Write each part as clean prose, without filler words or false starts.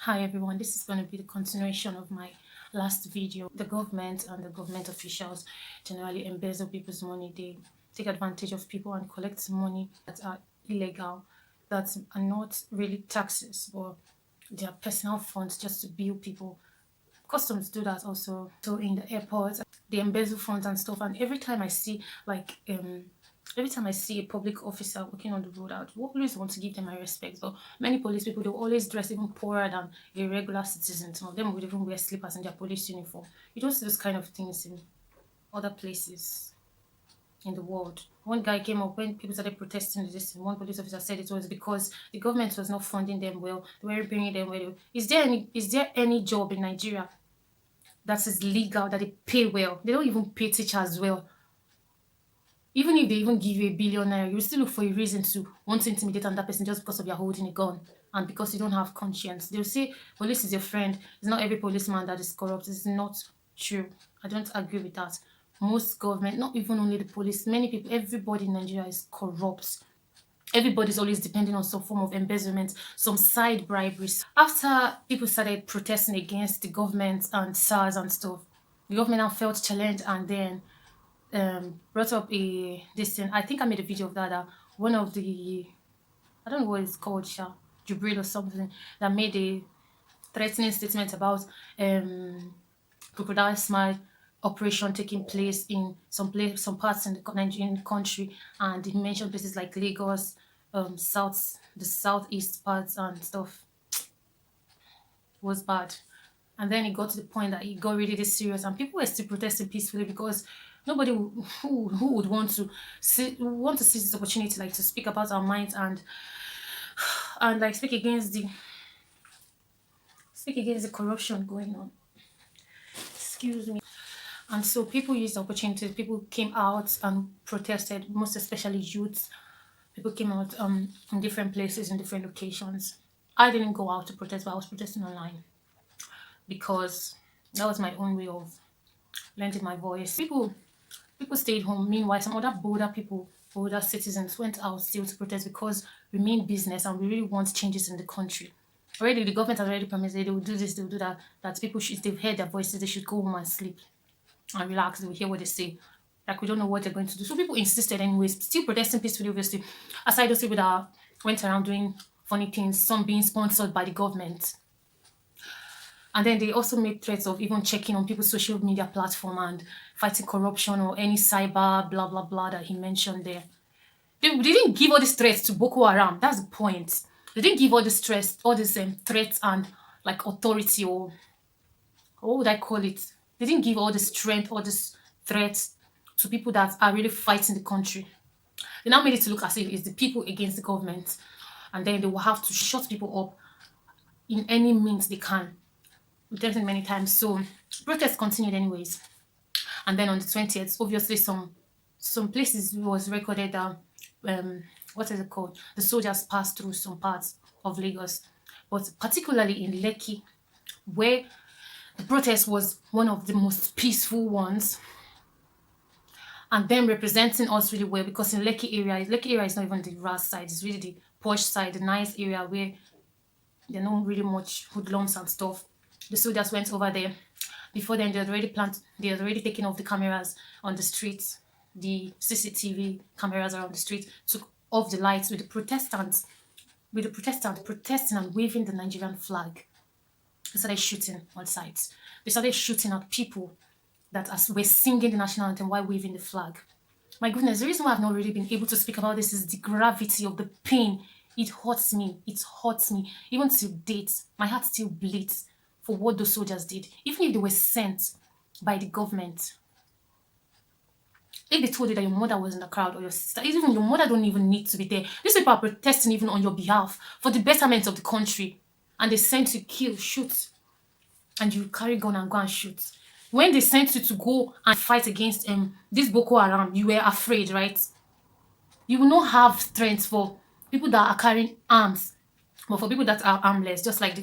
Hi everyone, this is going to be the continuation of my last video. The government and the government officials generally embezzle people's money. They take advantage of people and collect money that are illegal, that are not really taxes or their personal funds just to bill people. Customs do that also. So in the airport, they embezzle funds and stuff. And every time I see a public officer walking on the road, I would always want to give them my respect. But many police people, they'll always dress even poorer than a regular citizen. Some of them would even wear slippers in their police uniform. You don't see those kind of things in other places in the world. One guy came up when people started protesting this, and one police officer said it was because the government was not funding them well, they weren't bringing them well. Is there any job in Nigeria that is legal, that they pay well? They don't even pay teachers well. Even if they even give you a 1 billion naira, you will still look for a reason to want to intimidate another person just because of you're holding a gun and because you don't have conscience. They'll say police is your friend. It's not every policeman that is corrupt. It's not true. I don't agree with that. Most government, not even only the police, many people, everybody in Nigeria is corrupt. Everybody's always depending on some form of embezzlement, some side briberies. After people started protesting against the government and SARS and stuff, the government now felt challenged and then brought up a this thing. I think I made a video of that. One of the, I don't know what it's called, Jubril or something, that made a threatening statement about crocodile smile operation taking place in some parts in the Nigerian country, and he mentioned places like Lagos, the southeast parts and stuff was bad. And then it got to the point that it got really this serious, and people were still protesting peacefully because nobody who would want to seize this opportunity, like to speak about our minds and like speak against the corruption going on. Excuse me. And so people used the opportunity. People came out and protested, most especially youths. People came out in different places in different locations. I didn't go out to protest, but I was protesting online because that was my own way of lending my voice. People stayed home. Meanwhile, some other bolder citizens went out still to protest because we mean business and we really want changes in the country. Already, the government has already promised that they will do this, they will do that. That people should, if they've heard their voices, they should go home and sleep and relax. They will hear what they say. Like we don't know what they're going to do. So people insisted anyways, still protesting peacefully, obviously. Aside those people that went around doing funny things, some being sponsored by the government. And then they also made threats of even checking on people's social media platform and fighting corruption or any cyber blah blah blah that he mentioned there. They didn't give all these threats to Boko Haram. That's the point. They didn't give all this stress, all these threats and like authority or what would I call it? They didn't give all the strength, all this threats to people that are really fighting the country. They now made it to look as if it's the people against the government, and then they will have to shut people up in any means they can. We've done it many times. So protests continued anyways. And then on the 20th, obviously some places it was recorded that what is it called? The soldiers passed through some parts of Lagos, but particularly in Lekki, where the protest was one of the most peaceful ones, and them representing us really well because in Lekki area is not even the rough side, it's really the posh side, the nice area where there are not really much hoodlums and stuff. The soldiers went over there. Before then, they had already taken off the cameras on the streets, the CCTV cameras around the street, took off the lights with the protestant protesting and waving the Nigerian flag. They started shooting on sites. They started shooting at people that were singing the national anthem while waving the flag. My goodness, the reason why I've not really been able to speak about this is the gravity of the pain. It hurts me. It hurts me. Even till date, my heart still bleeds for what those soldiers did. Even if they were sent by the government. If they told you that your mother was in the crowd or your sister, even your mother don't even need to be there. These people are protesting even on your behalf for the betterment of the country. And they sent you kill, shoot. And you carry gun and go and shoot. When they sent you to go and fight against this Boko Haram, you were afraid, right? You will not have strength for people that are carrying arms, but for people that are armless, just like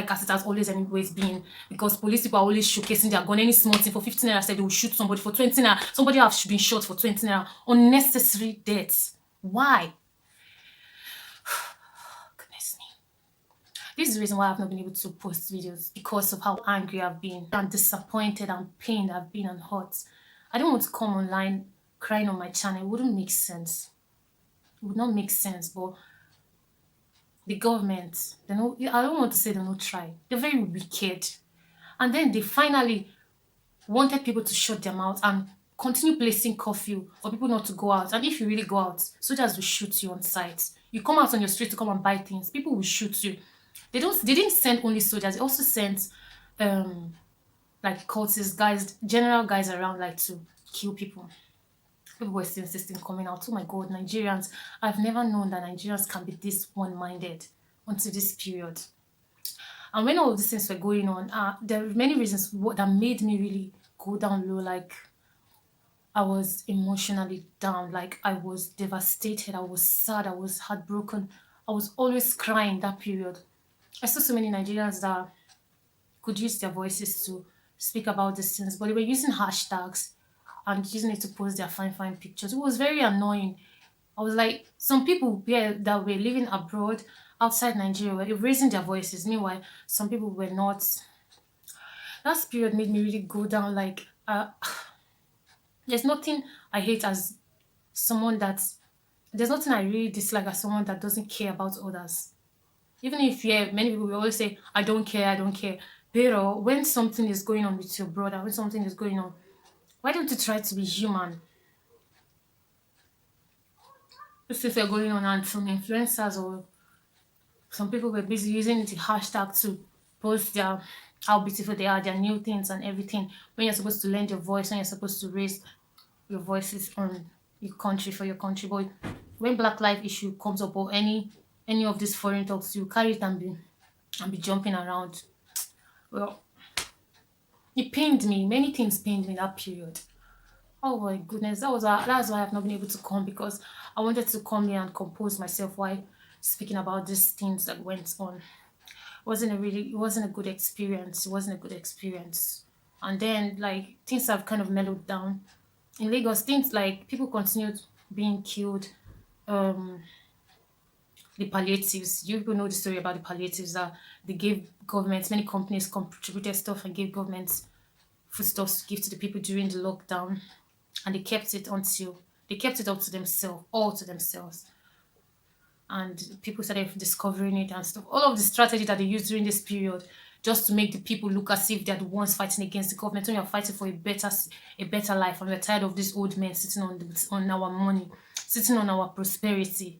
as it has always anyways been, because police people are always showcasing their gun. Any small thing for 15 naira, said they will shoot somebody for 20 naira. Somebody have been shot for 20 naira. Unnecessary deaths. Why? Goodness me. This is the reason why I've not been able to post videos, because of how angry I've been and disappointed and pained I've been and hurt. I don't want to come online crying on my channel. It wouldn't make sense. It would not make sense. But the government, they know, I don't want to say they don't try. They're very wicked. And then they finally wanted people to shut their mouth and continue placing curfew for people not to go out. And if you really go out, soldiers will shoot you on sight. You come out on your street to come and buy things, people will shoot you. They didn't send only soldiers, they also sent um like cultists, guys, general guys around like to kill people. People were still insisting coming out. Oh my god, Nigerians. I've never known that Nigerians can be this one-minded until this period. And when all of these things were going on, there were many reasons that made me really go down low. Like I was emotionally down. Like I was devastated. I was sad. I was heartbroken. I was always crying that period. I saw so many Nigerians that could use their voices to speak about these things, but they were using hashtags and using it to post their fine, fine pictures. It was very annoying. I was like, some people here that were living abroad outside Nigeria were raising their voices. Meanwhile, some people were not. That period made me really go down. Like, there's nothing I hate as someone that's. There's nothing I really dislike as someone that doesn't care about others. Even if, yeah, many people will always say, I don't care, I don't care. But when something is going on with your brother, when something is going on, why don't you try to be human? These things were going on, and some influencers or some people were busy using the hashtag to post their how beautiful they are, their new things and everything. When you're supposed to lend your voice, when you're supposed to raise your voices on your country for your country. But when Black Life issue comes up or any of these foreign talks, you carry it and be jumping around. Well, it pained me. Many things pained me that period. Oh my goodness, that's why I've not been able to come, because I wanted to come here and compose myself while speaking about these things that went on. It wasn't a good experience. It wasn't a good experience. And then like things have kind of mellowed down. In Lagos, things like people continued being killed. Um the palliatives. You people know the story about the palliatives that they gave governments, many companies contributed stuff and gave governments foodstuffs to give to the people during the lockdown, and they kept it up to themselves, all to themselves. And people started discovering it and stuff. All of the strategy that they used during this period just to make the people look as if they're the ones fighting against the government, when you're fighting for a better life, and we're tired of these old men sitting on our money, sitting on our prosperity.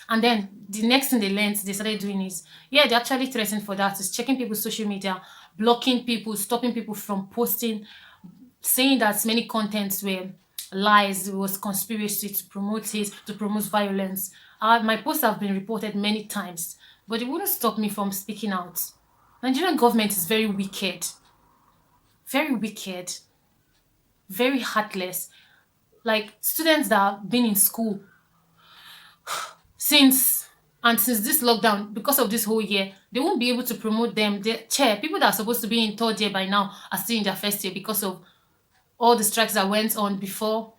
And then the next thing they started doing is, yeah, they're actually threatening for that, is checking people's social media, blocking people, stopping people from posting, saying that many contents were lies, it was conspiracy to promote it, to promote violence. My posts have been reported many times, but it wouldn't stop me from speaking out. Nigerian government is very wicked, very heartless. Like students that have been in school since since this lockdown, because of this whole year, they won't be able to promote them. The chair people that are supposed to be in third year by now are still in their first year because of all the strikes that went on before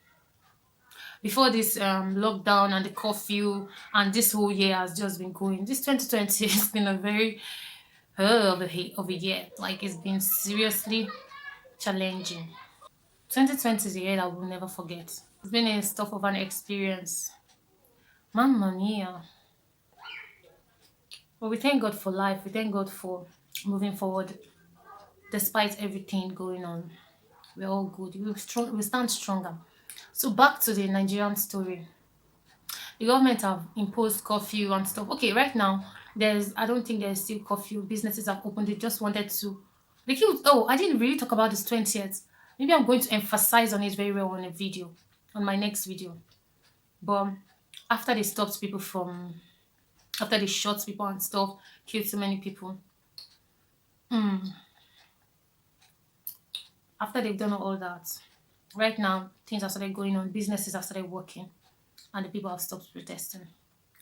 this lockdown and the curfew, and this whole year has just been going. This 2020 has been a very of a year. Like it's been seriously challenging. 2020 is a year that we'll never forget. It's been a stuff of an experience. Mamma mia. But we thank God for life. We thank God for moving forward despite everything going on. We're all good. We stand stronger. So back to the Nigerian story. The government have imposed curfew and stuff. Okay, right now I don't think there's still curfew. Businesses have opened. They just wanted to. They killed. Oh, I didn't really talk about this 20th. Maybe I'm going to emphasize on it very well on a video, on my next video. But after they stopped people from, after they shot people and stuff, killed so many people. After they've done all that, right now things have started going on. Businesses have started working, and the people have stopped protesting.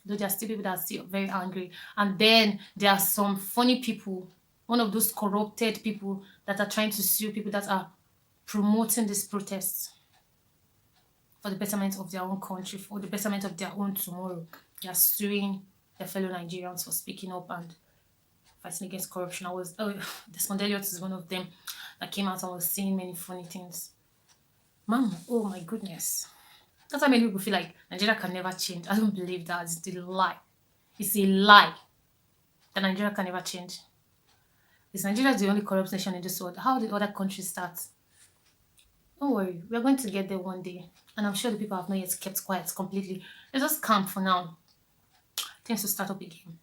Though there are still people that are still very angry. And then there are some funny people, one of those corrupted people that are trying to sue people that are promoting these protests for the betterment of their own country, for the betterment of their own tomorrow. They are suing their fellow Nigerians for speaking up and fighting against corruption. I was Desmond Elliot is one of them that came out and was saying many funny things. Mom, oh my goodness. That's why many people feel like Nigeria can never change. I don't believe that. It's a lie. It's a lie that Nigeria can never change. Is Nigeria the only corrupt nation in this world? How did other countries start? Don't worry, we're going to get there one day. And I'm sure the people have not yet kept quiet completely. Let's just calm for now. Things will start up again.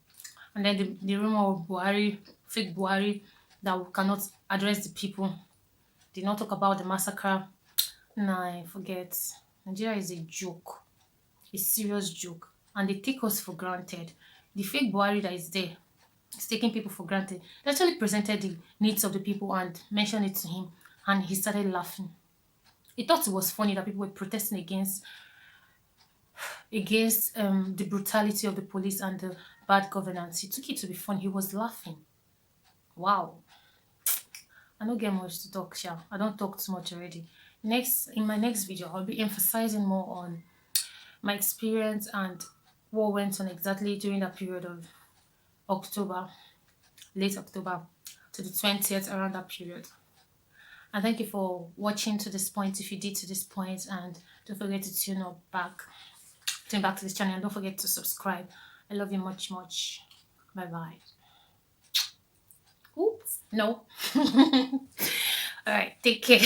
And then the rumor of Buhari, fake Buhari, that we cannot address the people, did not talk about the massacre. Nah, forget. Nigeria is a joke, a serious joke. And they take us for granted. The fake Buhari that is there is taking people for granted. They actually presented the needs of the people and mentioned it to him, and he started laughing. He thought it was funny that people were protesting against the brutality of the police and the bad governance. He took it to be fun. He was laughing. Wow. I don't get much to talk, Sha. I don't talk too much already. Next, in my next video, I'll be emphasizing more on my experience and what went on exactly during that period of October, late October to the 20th, around that period. And thank you for watching to this point if you did to this point, and don't forget to tune back to this channel, and don't forget to subscribe. I love you much, much. Bye bye. Oops, no. All right, take care.